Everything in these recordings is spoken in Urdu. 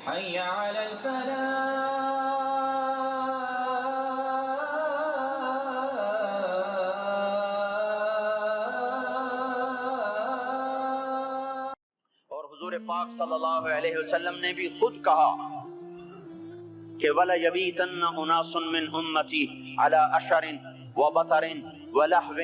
حي على الفلاح. اور حضور پاک صلی اللہ علیہ وسلم نے بھی خود کہا کہ وَلَيَبِيتَنَّ أُنَاسٌ مِّنْ أُمَّتِي عَلَىٰ أَشَرٍ وَبَطَرٍ وَلَحْوٍ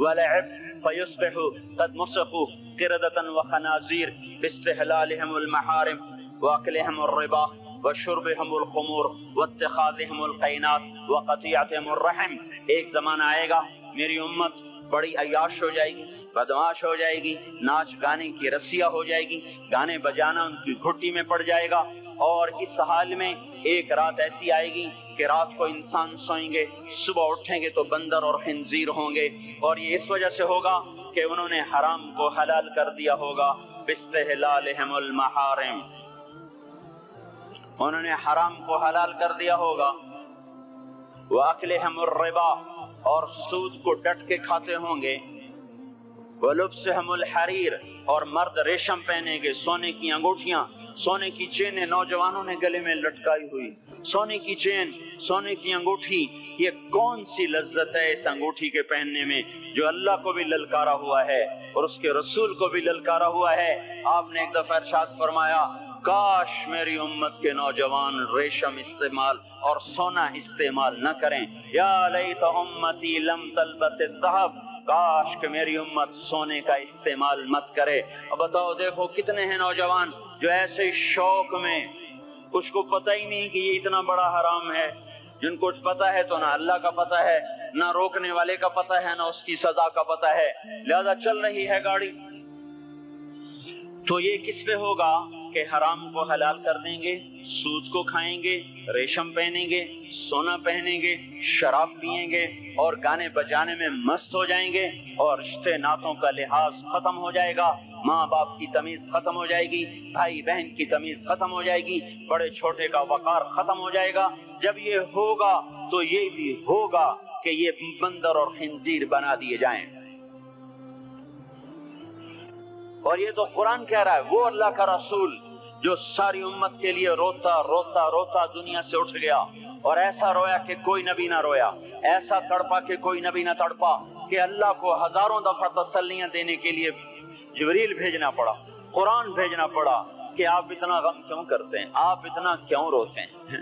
وَلَعِبٍ فَيُصْبِحُوا قَدْ مُسِخُوا قِرَدَةً وَخَنَازِيرَ بِاسْتِحْلَالِهِمُ الْمَحَارِمَ وَأَكْلِهِمُ الرِّبَا وَشُرْبِهِمُ الْخُمُورَ وَاتِّخَاذِهِمُ الْقَيْنَاتِ وَقَطِيعَتِهِمُ الرَّحِمِ۔ ایک زمانہ آئے گا میری امت بڑی عیاش ہو جائے گی، بدمعاش ہو جائے گی، ناچ گانے کی رسیا ہو جائے گی، گانے بجانا ان کی گھٹی میں پڑ جائے گا۔ اور اس حال میں ایک رات ایسی آئے گی کہ رات کو انسان سوئیں گے، صبح اٹھیں گے تو بندر اور خنزیر ہوں گے، اور یہ اس وجہ سے ہوگا کہ انہوں نے حرام کو حلال کر دیا ہوگا، باستحلالہم المحارم، انہوں نے حرام کو حلال کر دیا ہوگا، وَأَكْلِهِمُ الرِّبَا، اور سود کو ڈٹ کے کھاتے ہوں گے، وَلُبْسِهِمُ الْحَرِيرَ، اور مرد ریشم پہنیں گے، سونے کی انگوٹھیاں، سونے کی چینیں نوجوانوں نے گلے میں لٹکائی ہوئی، سونے کی چین، سونے کی انگوٹھی، یہ کون سی لذت ہے اس انگوٹھی کے پہننے میں جو اللہ کو بھی للکارا ہوا ہے اور اس کے رسول کو بھی للکارا ہوا ہے۔ آپ نے ایک دفعہ ارشاد فرمایا کاش میری امت کے نوجوان ریشم استعمال اور سونا استعمال نہ کریں، یا لیت امتی لم تلبس الذهب، کاش کہ میری امت سونے کا استعمال مت کرے۔ اب بتاؤ دیکھو کتنے ہیں نوجوان جو ایسے شوق میں کچھ کو پتہ ہی نہیں کہ یہ اتنا بڑا حرام ہے، جن کو پتہ ہے تو نہ اللہ کا پتہ ہے، نہ روکنے والے کا پتہ ہے، نہ اس کی سزا کا پتہ ہے، لہذا چل رہی ہے گاڑی۔ تو یہ کس پہ ہوگا کہ حرام کو حلال کر دیں گے، سود کو کھائیں گے، ریشم پہنیں گے، سونا پہنیں گے، شراب پئیں گے اور گانے بجانے میں مست ہو جائیں گے، اور رشتے ناتوں کا لحاظ ختم ہو جائے گا، ماں باپ کی تمیز ختم ہو جائے گی، بھائی بہن کی تمیز ختم ہو جائے گی، بڑے چھوٹے کا وقار ختم ہو جائے گا۔ جب یہ ہوگا تو یہ بھی ہوگا کہ یہ بندر اور خنزیر بنا دیے جائیں۔ اور یہ تو قرآن کہہ رہا ہے، وہ اللہ کا رسول جو ساری امت کے لیے روتا روتا روتا دنیا سے اٹھ گیا، اور ایسا رویا کہ کوئی نبی نہ رویا، ایسا تڑپا کہ کوئی نبی نہ تڑپا، کہ اللہ کو ہزاروں دفعہ تسلیاں دینے کے لیے جبریل بھیجنا پڑا، قرآن بھیجنا پڑا کہ آپ اتنا غم کیوں کرتے ہیں، آپ اتنا کیوں روتے ہیں۔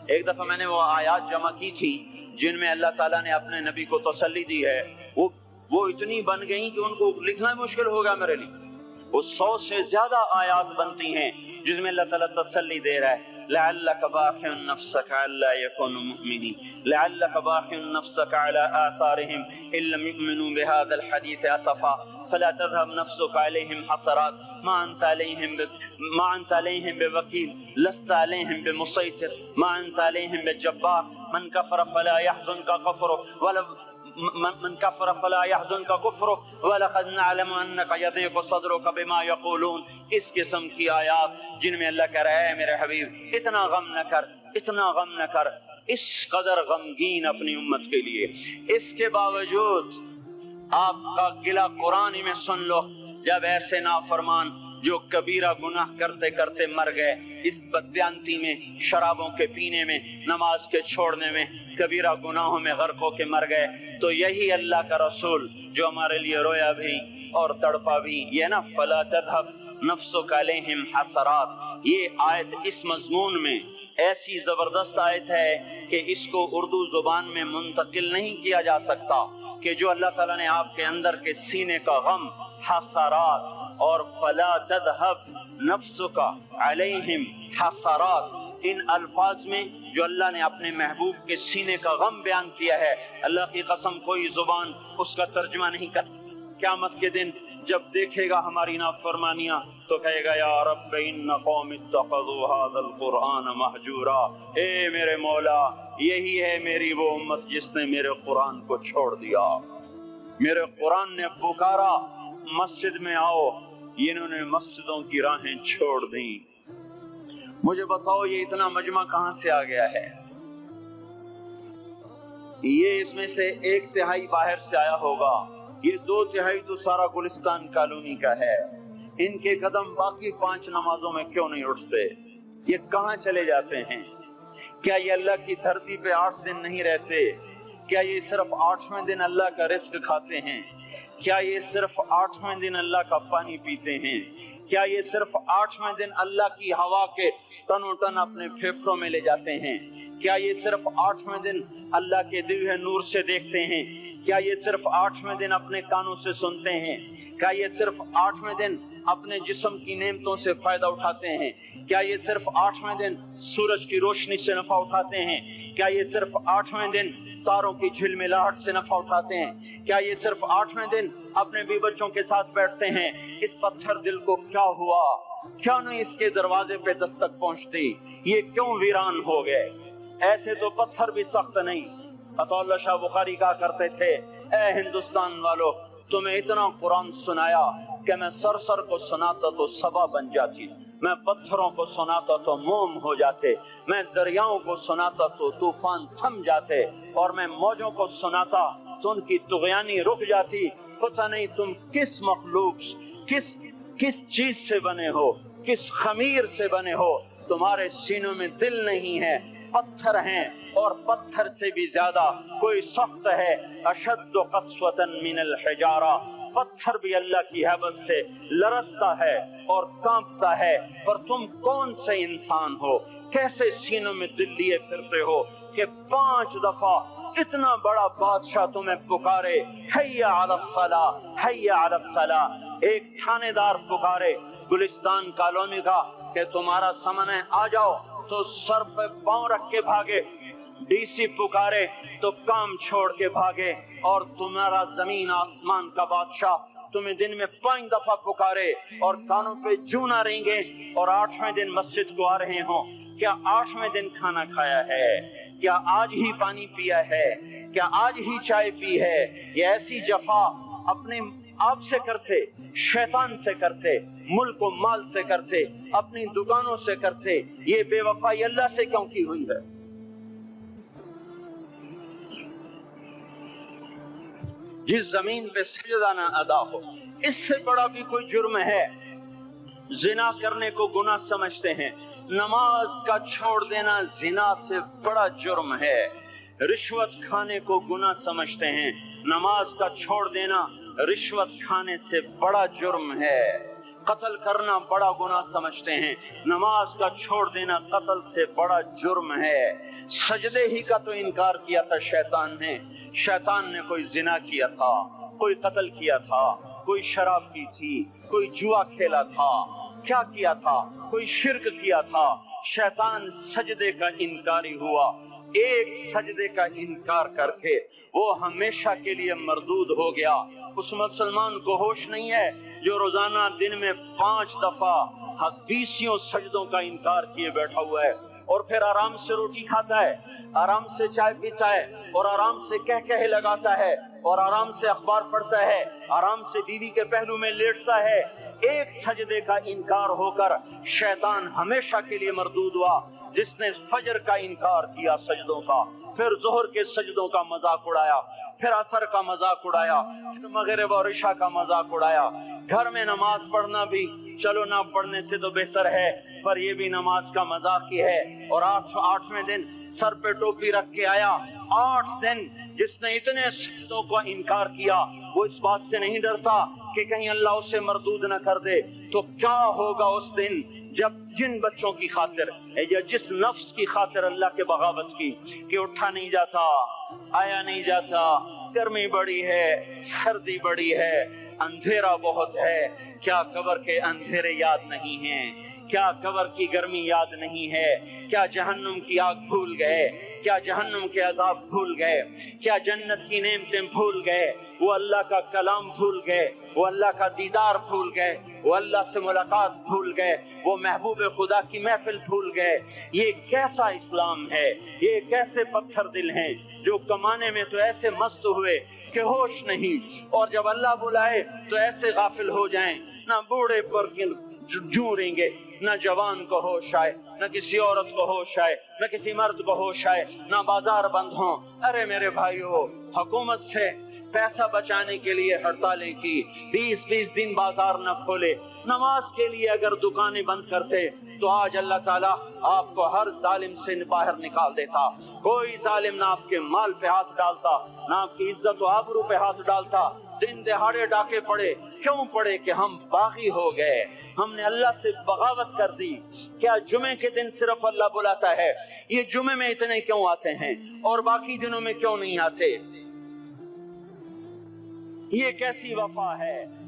ایک دفعہ میں نے وہ آیات جمع کی تھی جن میں اللہ تعالیٰ نے اپنے نبی کو تسلی دی ہے، وہ اتنی بن گئی کہ ان کو لکھنا مشکل ہو گیا میرے لیے۔ وہ 100 سے زیادہ آیات بنتی ہیں جس میں اللہ تعالیٰ تسلی دے رہا ہے، لعلک باخع نفسک الا یکونوا مؤمنین، لعلک باخع نفسک علی آثارہم ان لم یؤمنوا بهذا الحدیث اسفا فلا تذهب نفسك عليهم حسرات ما انت عليهم بوکیل لست عليهم بمسيطر ما انت عليهم بجبار من كفر فلا يحزنك كفره من كفر فلا يحزنك كفره ولقد نعلم انك يضيق صدرك بما يقولون۔ اس قسم کی آیات جن میں اللہ کہہ رہا ہے میرے حبیب اتنا غم نہ کر، اتنا غم نہ کر، اس قدر غمگین اپنی امت کے لیے۔ اس کے باوجود آپ کا گلہ قرآن میں سن لو، جب ایسے نافرمان جو کبیرہ گناہ کرتے کرتے مر گئے، اس بددیانتی میں، شرابوں کے پینے میں، نماز کے چھوڑنے میں، کبیرہ گناہوں میں غرق ہو کے مر گئے، تو یہی اللہ کا رسول جو ہمارے لیے رویا بھی اور تڑپا بھی، یہ نا فلا تذهب نفسک علیہم حسرات، یہ آیت اس مضمون میں ایسی زبردست آیت ہے کہ اس کو اردو زبان میں منتقل نہیں کیا جا سکتا، کہ جو اللہ تعالیٰ نے آپ کے اندر کے سینے کا غم، حسرات، اور فلا تذهب نفسک علیہم حسرات، ان الفاظ میں جو اللہ نے اپنے محبوب کے سینے کا غم بیان کیا ہے، اللہ کی قسم کوئی زبان اس کا ترجمہ نہیں کر۔ قیامت کے دن جب دیکھے گا ہماری نافرمانیاں تو کہے گا یا رب ان قوم اتخذوا هذا القرآن مہجورا، اے میرے مولا یہی ہے میری وہ امت جس نے میرے قرآن کو چھوڑ دیا، میرے قرآن نے پکارا مسجد میں آؤ، انہوں نے مسجدوں کی راہیں چھوڑ دیں۔ مجھے بتاؤ یہ اتنا مجمع کہاں سے آ گیا ہے؟ یہ اس میں سے 1/3 باہر سے آیا ہوگا، یہ 2/3 تو سارا گلستان کالونی کا ہے۔ ان کے قدم باقی 5 نمازوں میں کیوں نہیں اٹھتے؟ یہ کہاں چلے جاتے ہیں؟ کیا یہ اللہ کی دھرتی پہ 8 دن نہیں رہتے؟ کیا یہ صرف 8ویں دن اللہ کا رزق کھاتے ہیں؟ کیا یہ صرف 8ویں دن اللہ کا پانی پیتے ہیں؟ کیا یہ صرف 8ویں دن اللہ کی ہوا کے تن و تن اپنے پھیپھڑوں میں لے جاتے ہیں؟ کیا یہ صرف 8ویں دن اللہ کے دیوئے نور سے دیکھتے ہیں؟ کیا یہ صرف 8ویں دن اپنے کانوں سے سنتے ہیں؟ کیا یہ صرف 8ویں دن اپنے جسم کی نعمتوں سے فائدہ اٹھاتے ہیں؟ کیا یہ صرف 8ویں دن سورج کی روشنی سے نفع اٹھاتے ہیں؟ کیا یہ صرف 8ویں دن تاروں کی جھلملاہٹ سے نفع اٹھاتے ہیں؟ کیا یہ صرف 8ویں دن اپنے بی بچوں کے ساتھ بیٹھتے ہیں؟ اس پتھر دل کو کیا ہوا؟ کیا نہیں اس کے دروازے پہ دستک پہنچتی؟ یہ کیوں ویران ہو گئے؟ ایسے تو پتھر بھی سخت نہیں۔ عطا اللہ شاہ بخاری کہا کرتے تھے، اے ہندوستان والو، تمہیں اتنا قرآن سنایا کہ میں سر کو سناتا تو صبا بن جاتی، میں پتھروں کو سناتا تو موم ہو جاتے، میں دریاؤں کو سناتا تو طوفان تھم جاتے، اور میں موجوں کو سناتا تو ان کی طغیانی رک جاتی۔ پتہ نہیں تم کس مخلوق، کس چیز سے بنے ہو، کس خمیر سے بنے ہو، تمہارے سینوں میں دل نہیں ہے، پتھر ہیں، اور پتھر سے بھی زیادہ کوئی سخت ہے۔ اشد قسوة من الحجارہ، پتھر بھی اللہ کی ہیبت سے لرزتا ہے اور کانپتا ہے، پر تم کون سے انسان ہو، کیسے سینوں میں دل لیے پھرتے ہو کہ 5 دفعہ اتنا بڑا بادشاہ تمہیں پکارے، حی علی الصلاۃ، حی علی الصلاۃ۔ ایک تھانے دار پکارے گلستان کالونی کا کہ تمہارا سمن ہے، آ جاؤ، تو سر پہ پاؤں رکھ کے بھاگے۔ ڈی سی پکارے تو کام چھوڑ کے بھاگے، اور تمہارا زمین آسمان کا بادشاہ تمہیں دن میں 5 دفعہ پکارے اور کانوں پہ جوں نہ رینگے، اور 8ویں دن مسجد کو آ رہے ہوں۔ کیا 8ویں دن کھانا کھایا ہے؟ کیا آج ہی پانی پیا ہے؟ کیا آج ہی چائے پی ہے؟ یہ ایسی جفا اپنے آپ سے کرتے، شیطان سے کرتے، ملک و مال سے کرتے، اپنی دکانوں سے کرتے، یہ بے وفائی اللہ سے کیوں کی ہوئی ہے؟ جس زمین پہ سجدہ نہ ادا ہو، اس سے بڑا بھی کوئی جرم ہے؟ زنا کرنے کو گناہ سمجھتے ہیں، نماز کا چھوڑ دینا زنا سے بڑا جرم ہے۔ رشوت کھانے کو گناہ سمجھتے ہیں، نماز کا چھوڑ دینا رشوت کھانے سے بڑا جرم ہے۔ قتل کرنا بڑا گناہ سمجھتے ہیں، نماز کا چھوڑ دینا قتل سے بڑا جرم ہے۔ سجدے ہی کا تو انکار کیا تھا شیطان نے کوئی زنا کیا تھا، کوئی قتل کیا تھا، کوئی شراب پی تھی، کوئی جوا کھیلا تھا، کیا کیا تھا؟ کوئی شرک کیا تھا۔ شیطان سجدے کا انکاری ہوا، ایک سجدے کا انکار کر کے وہ ہمیشہ کے لیے مردود ہو گیا۔ اس مسلمان کو ہوش نہیں ہے جو روزانہ دن میں 5 دفعہ 20 سجدوں کا انکار کیے بیٹھا ہوا ہے، اور پھر آرام سے روٹی کھاتا ہے، آرام سے چائے پیتا ہے، اور آرام سے کہے لگاتا ہے، اور آرام سے اخبار پڑھتا ہے، آرام سے بیوی کے پہلو میں لیٹتا ہے۔ ایک سجدے کا انکار ہو کر شیطان ہمیشہ کے لیے مردود ہوا۔ جس نے فجر کا انکار کیا سجدوں کا، پھر ظہر کے سجدوں کا مذاق اڑایا، پھر عصر کا مذاق اڑایا، پھر مغرب اور عشاء کا مذاق اڑایا۔ گھر میں نماز پڑھنا بھی چلو نہ پڑھنے سے تو بہتر ہے، پر یہ بھی نماز کا مذاق ہی ہے۔ اور 8ویں دن سر پہ ٹوپی رکھ کے آیا۔ 8 دن جس نے اتنے سجدوں کا انکار کیا، وہ اس بات سے نہیں ڈرتا کہ کہیں اللہ اسے مردود نہ کر دے۔ تو کیا ہوگا اس دن جب جن بچوں کی خاطر یا جس نفس کی خاطر اللہ کے بغاوت کی کہ اٹھا نہیں جاتا، آیا نہیں جاتا، گرمی بڑی ہے، سردی بڑی ہے، اندھیرا بہت ہے۔ کیا قبر کے اندھیرے یاد نہیں ہیں؟ کیا قبر کی گرمی یاد نہیں ہے؟ کیا جہنم کی آگ بھول گئے؟ کیا جہنم کے عذاب بھول گئے؟ کیا جنت کی نعمتیں بھول گئے؟ وہ اللہ کا کلام بھول گئے؟ وہ اللہ کا دیدار بھول گئے؟ وہ اللہ سے ملاقات بھول گئے؟ وہ محبوب خدا کی محفل بھول گئے؟ یہ کیسا اسلام ہے؟ یہ کیسے پتھر دل ہیں جو کمانے میں تو ایسے مست ہوئے کہ ہوش نہیں، اور جب اللہ بلائے تو ایسے غافل ہو جائیں، نہ بوڑھے پر جوں رہیں گے، نہ جوان کو ہوش آئے، نہ کسی عورت کو ہوش آئے، نہ کسی مرد کو ہوش آئے، نہ بازار بند ہوں۔ ارے میرے بھائیو، حکومت سے پیسہ بچانے کے لیے ہڑتالیں کی، 20 دن بازار نہ کھولے، نماز کے لیے اگر دکانیں بند کرتے تو آج اللہ تعالیٰ آپ کو ہر ظالم سے باہر نکال دیتا. کوئی ظالم نہ آپ کے مال پہ ہاتھ ڈالتا، نہ آپ کی عزت و آبرو پہ ہاتھ ڈالتا. دن دہاڑے ڈاکے پڑے، کیوں پڑے؟ کہ ہم باغی ہو گئے، ہم نے اللہ سے بغاوت کر دی. کیا جمعے کے دن صرف اللہ بلاتا ہے؟ یہ جمعے میں اتنے کیوں آتے ہیں اور باقی دنوں میں کیوں نہیں آتے؟ یہ کیسی وفا ہے؟